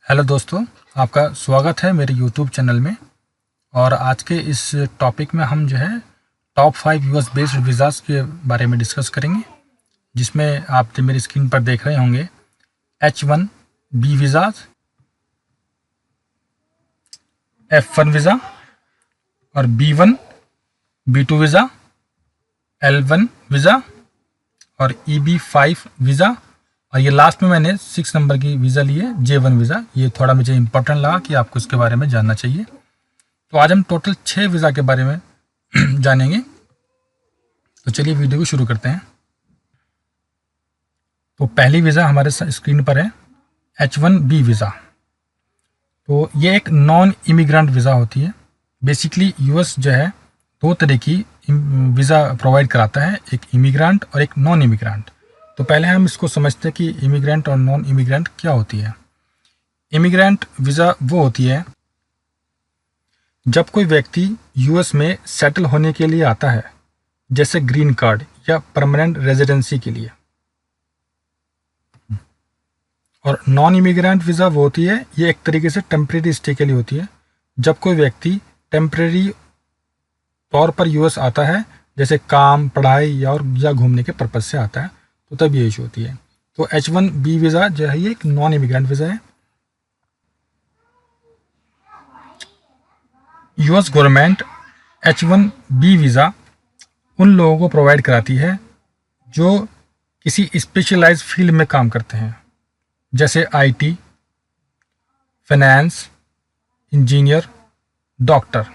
Hello दोस्तों, आपका स्वागत है मेरे यूट्यूब चैनल में। और आज के इस टॉपिक में हम जो है टॉप 5 यूएस बेस्ड वीज़ाज़ के बारे में डिस्कस करेंगे, जिसमें आप जो मेरी स्क्रीन पर देख रहे होंगे H1B वीज़ाज़, F1 वीज़ा और B1, B2 visa, L1 visa और EB5 वीज़ा। और ये लास्ट में मैंने 6 नंबर की वीज़ा ली है, J1 वीज़ा। ये थोड़ा मुझे इम्पोर्टेंट लगा कि आपको इसके बारे में जानना चाहिए। तो आज हम टोटल 6 वीज़ा के बारे में जानेंगे। तो चलिए वीडियो को शुरू करते हैं। तो पहली वीज़ा हमारे स्क्रीन पर है H1B वीज़ा। तो ये एक नॉन इमिग्रेंट वीज़ा होती है। बेसिकली यूएस जो है 2 तरह की वीज़ा प्रोवाइड कराता है, एक इमिग्रेंट और एक नॉन इमिग्रेंट। तो पहले हम इसको समझते हैं कि इमिग्रेंट और नॉन इमिग्रेंट क्या होती है। इमिग्रेंट वीज़ा वो होती है जब कोई व्यक्ति यूएस में सेटल होने के लिए आता है, जैसे ग्रीन कार्ड या परमानेंट रेजिडेंसी के लिए। और नॉन इमिग्रेंट वीज़ा वो होती है, ये एक तरीके से टेम्परेरी स्टे के लिए होती है। जब कोई व्यक्ति टेम्परेरी तौर पर यूएस आता है, जैसे काम, पढ़ाई या घूमने के पर्पज़ से आता है, तो तब ये इशू होती है। तो H1B वीज़ा जो है ये एक नॉन इमिग्रेंट वीज़ा है। यूएस गवर्नमेंट H1B वीज़ा उन लोगों को प्रोवाइड कराती है जो किसी स्पेशलाइज्ड फील्ड में काम करते हैं, जैसे IT, फाइनेंस, इंजीनियर, डॉक्टर।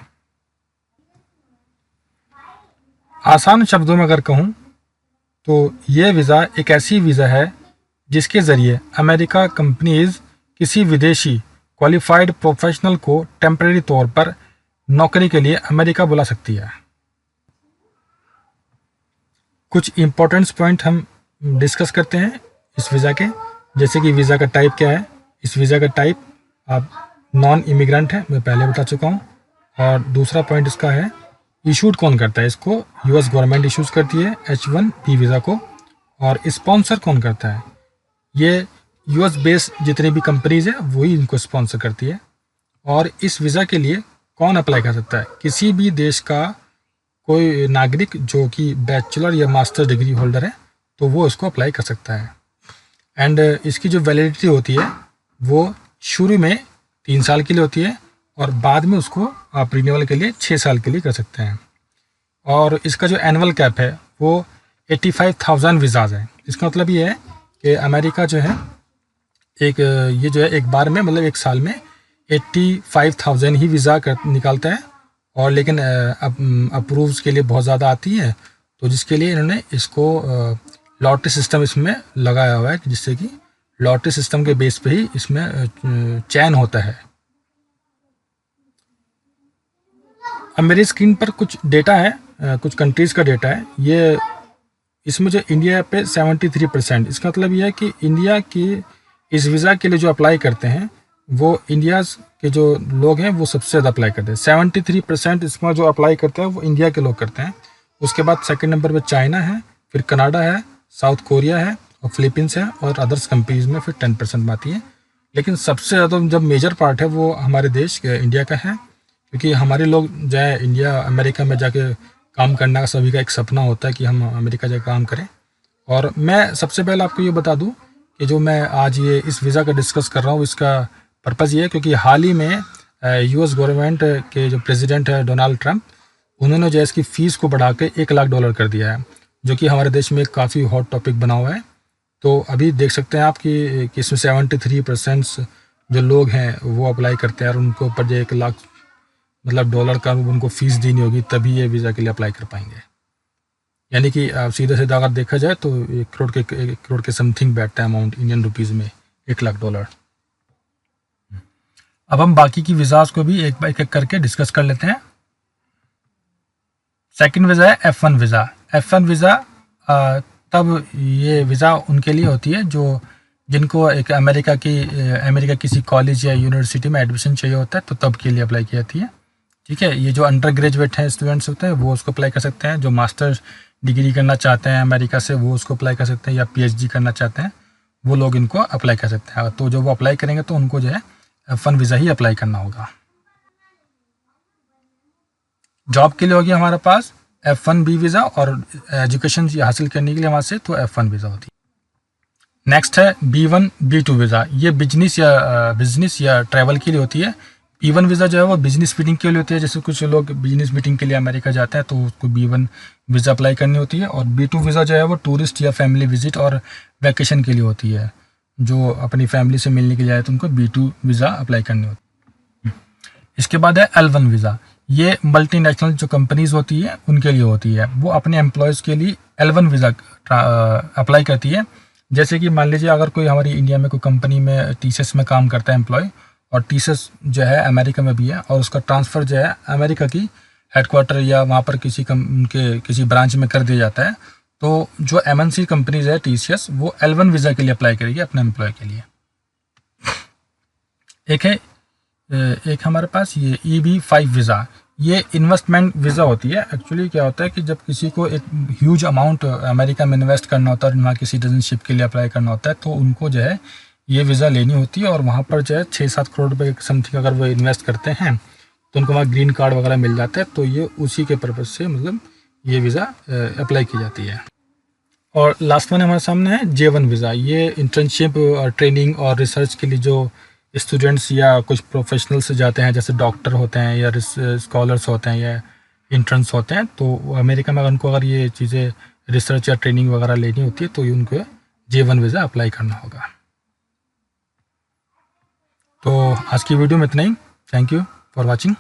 आसान शब्दों में अगर कहूँ तो ये वीज़ा एक ऐसी वीज़ा है जिसके ज़रिए अमेरिका कंपनीज किसी विदेशी क्वालिफाइड प्रोफेशनल को टेम्परेरी तौर पर नौकरी के लिए अमेरिका बुला सकती है। कुछ इम्पोर्टेंट्स पॉइंट हम डिस्कस करते हैं इस वीज़ा के, जैसे कि वीज़ा का टाइप क्या है। इस वीज़ा का टाइप आप नॉन इमिग्रेंट है, मैं पहले बता चुका हूँ। और दूसरा पॉइंट इसका है इशूड कौन करता है इसको। यूएस गवर्नमेंट इशूज़ करती है H1B वीज़ा को। और स्पॉन्सर कौन करता है, ये यूएस बेस्ड जितनी भी कंपनीज है वही इनको स्पॉन्सर करती है। और इस वीज़ा के लिए कौन अप्लाई कर सकता है, किसी भी देश का कोई नागरिक जो कि बैचलर या मास्टर डिग्री होल्डर है, तो वो इसको अप्लाई कर सकता है। एंड इसकी जो वैलिडिटी होती है वो शुरू में 3 साल के लिए होती है और बाद में उसको आप रिन्यूअल के लिए 6 साल के लिए कर सकते हैं। और इसका जो एनुअल कैप है वो 85,000 वीज़ाज़ है। इसका मतलब ये है कि अमेरिका जो है ये जो है एक बार में, मतलब एक साल में 85,000 ही वीज़ा निकालता है। और लेकिन अप्रूव्स के लिए बहुत ज़्यादा आती है, तो जिसके लिए इन्होंने इसको लॉटरी सिस्टम इसमें लगाया हुआ है, जिससे कि लॉटरी सिस्टम के बेस पे ही इसमें चयन होता है। अब मेरी स्क्रीन पर कुछ डेटा है, कुछ कंट्रीज़ का डेटा है। ये इसमें जो इंडिया पे 73%, इसका मतलब ये है कि इंडिया की इस वीज़ा के लिए जो अप्लाई करते हैं वो इंडिया के जो लोग हैं वो सबसे ज़्यादा अप्लाई करते हैं। 73% इसमें जो अप्लाई करते हैं वो इंडिया के लोग करते हैं। उसके बाद सेकंड नंबर पे चाइना है, फिर कनाडा है, साउथ कोरिया है और फिलीपींस है, और अदर्स कंट्रीज़ में फिर 10% आती है। लेकिन सबसे ज़्यादा जब मेजर पार्ट है वो हमारे देश इंडिया का है, क्योंकि हमारे लोग जो है इंडिया अमेरिका में जाके काम करने का सभी का एक सपना होता है कि हम अमेरिका जाकर काम करें। और मैं सबसे पहले आपको ये बता दूं कि जो मैं आज ये इस वीज़ा का डिस्कस कर रहा हूँ, इसका पर्पज़ ये है क्योंकि हाल ही में यूएस गवर्नमेंट के जो प्रेसिडेंट है डोनाल्ड ट्रंप, उन्होंने जो है इसकी फ़ीस को बढ़ा के $1 लाख कर दिया है, जो कि हमारे देश में काफ़ी हॉट टॉपिक बना हुआ है। तो अभी देख सकते हैं आप कि इसमें 73% जो लोग हैं वो अप्लाई करते हैं, और उनके ऊपर जो $1 लाख मतलब डॉलर का उनको फ़ीस देनी होगी, तभी ये वीज़ा के लिए अप्लाई कर पाएंगे। यानी कि सीधा सीधा अगर देखा जाए तो 1 करोड़ के समथिंग बैठता है अमाउंट इंडियन रुपीज़ में, $1 लाख। अब हम बाकी की वीज़ाज़ को भी एक एक करके डिस्कस कर लेते हैं। सेकंड वीज़ा है F1 वीज़ा। F1 वीज़ा तब ये वीज़ा उनके लिए होती है जो जिनको एक अमेरिका किसी कॉलेज या यूनिवर्सिटी में एडमिशन चाहिए होता है, तो तब के लिए अप्लाई की जाती है। ठीक है, ये जो अंडर ग्रेजुएट हैं स्टूडेंट्स होते हैं वो उसको अप्लाई कर सकते हैं। जो मास्टर डिग्री करना चाहते हैं अमेरिका से वो उसको अप्लाई कर सकते हैं, या PhD करना चाहते हैं वो लोग इनको अप्लाई कर सकते हैं। तो जो वो अप्लाई करेंगे तो उनको जो है F1 वीज़ा ही अप्लाई करना होगा। जॉब के लिए हो गया हमारे पास F1B वीज़ा, और एजुकेशन हासिल करने के लिए वहाँ से तो F1 वीज़ा होती है। नेक्स्ट है B1 B2 वीज़ा। ये बिजनेस या ट्रैवल के लिए होती है। B1 वीज़ा जो है वो बिजनेस मीटिंग के लिए होती है, जैसे कुछ लोग बिजनेस मीटिंग के लिए अमेरिका जाते हैं तो उसको B1 वीज़ा अप्लाई करनी होती है। और B2 वीज़ा जो है वो टूरिस्ट या फैमिली विजिट और वैकेशन के लिए होती है। जो अपनी फैमिली से मिलने के लिए आए तो उनको B2 वीज़ा अप्लाई करनी होती है। इसके बाद है L1 वीज़ा। ये मल्टीनेशनल जो कंपनीज़ होती है उनके लिए होती है। वो अपने एम्प्लॉयज़ के लिए L1 वीज़ा अप्लाई करती है। जैसे कि मान लीजिए अगर कोई हमारी इंडिया में कोई कंपनी में टीसीएस में काम करता है एम्प्लॉय, और टीसीएस जो है अमेरिका में भी है, और उसका ट्रांसफ़र जो है अमेरिका की हेडक्वार्टर या वहाँ पर उनके किसी ब्रांच में कर दिया जाता है, तो जो एमएनसी कंपनीज है टीसीएस, वो L1 वीज़ा के लिए अप्लाई करेगी अपने एम्प्लॉय के लिए। एक हमारे पास ये EB5 वीज़ा। ये इन्वेस्टमेंट वीज़ा होती है। एक्चुअली क्या होता है कि जब किसी को एक ह्यूज अमाउंट अमेरिका में इन्वेस्ट करना होता है और वहाँ की सिटीजनशिप के लिए अप्लाई करना होता है, तो उनको जो है ये वीज़ा लेनी होती है। और वहाँ पर जो है 6-7 करोड़ रुपये समथिंग अगर वो इन्वेस्ट करते हैं तो उनको वहाँ ग्रीन कार्ड वगैरह मिल जाता है। तो ये उसी के पर्पज़ से मतलब ये वीज़ा अप्लाई की जाती है। और लास्ट वन हमारे सामने है J1 वीज़ा। ये इंटर्नशिप और ट्रेनिंग और रिसर्च के लिए जो स्टूडेंट्स या कुछ प्रोफेशनल्स जाते हैं, जैसे डॉक्टर होते हैं या स्कॉलर्स होते हैं या इंटर्न्स होते हैं, तो अमेरिका में उनको अगर ये चीज़ें रिसर्च या ट्रेनिंग वगैरह लेनी होती है तो उनको J1 वीज़ा अप्लाई करना होगा। तो आज की वीडियो में इतना ही। Thank you for watching.